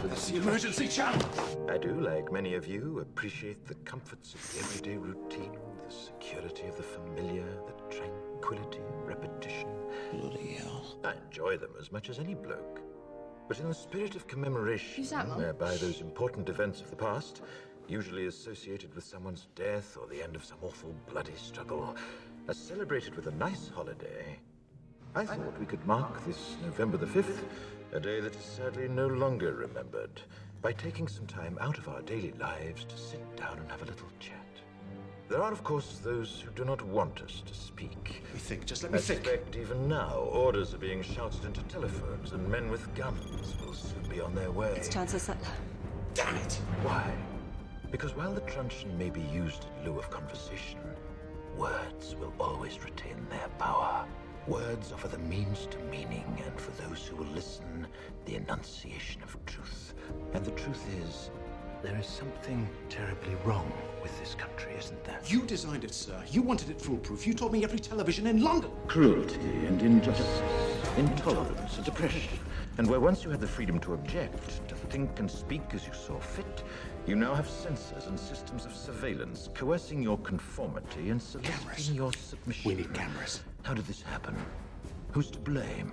That's the emergency channel. I do, like many of you, appreciate the comforts of the everyday routine, the security of the familiar, the tranquility of repetition. Bloody hell. I enjoy them as much as any bloke. But in the spirit of commemoration, Who's that, Mum? whereby those important events of the past, usually associated with someone's death or the end of some awful bloody struggle, are celebrated with a nice holiday, I thought we could mark this November the 5th, a day that is sadly no longer remembered, by taking some time out of our daily lives to sit down and have a little chat. There are, of course, those who do not want us to speak. Let me think, just let me I think. suspect even now, orders are being shouted into telephones, and men with guns will soon be on their way. It's Chancellor Sutler. Damn it! Why? Because while the truncheon may be used in lieu of conversation, words will always retain their power. Words offer the means to meaning, and for those who will listen, the enunciation of truth. And the truth is, there is something terribly wrong with this country, isn't there? You designed it, sir. You wanted it foolproof. You told me every television in London. Cruelty and injustice, intolerance and oppression. And where once you had the freedom to object, to think and speak as you saw fit, you now have censors and systems of surveillance coercing your conformity and soliciting your submission. We need cameras. How did this happen? Who's to blame?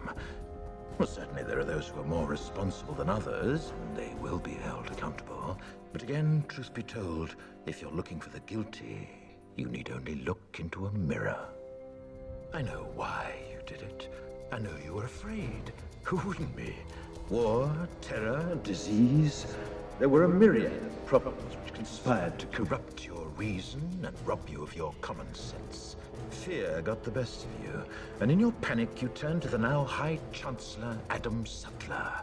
Well, certainly there are those who are more responsible than others, and they will be held accountable. But again, truth be told, if you're looking for the guilty, you need only look into a mirror. I know why you did it. I know you were afraid. Who wouldn't be? War, terror, disease. There were a myriad of problems which conspired to corrupt your reason and rob you of your common sense. Fear got the best of you, and in your panic you turned to the now High Chancellor Adam Sutler.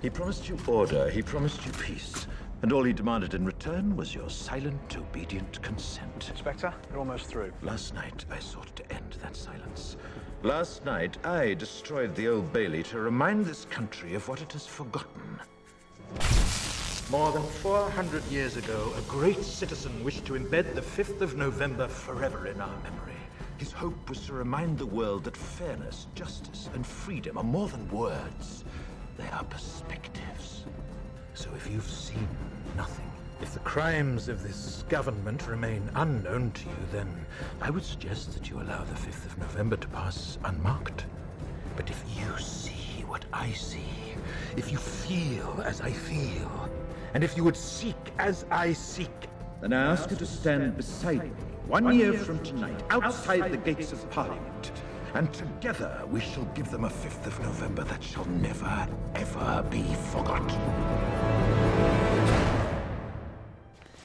He promised you order, he promised you peace, and all he demanded in return was your silent, obedient consent. Inspector, you're almost through. Last night, I sought to end that silence. Last night, I destroyed the Old Bailey to remind this country of what it has forgotten. More than 400 years ago, a great citizen wished to embed the 5th of November forever in our memory. His hope was to remind the world that fairness, justice, and freedom are more than words. They are perspectives. So if you've seen nothing, if the crimes of this government remain unknown to you, then I would suggest that you allow the 5th of November to pass unmarked. But if you see what I see, if you feel as I feel, and if you would seek as I seek, then I ask you to stand beside me 1 year from tonight, outside the gates of Parliament. And together we shall give them a 5th of November that shall never, ever be forgotten.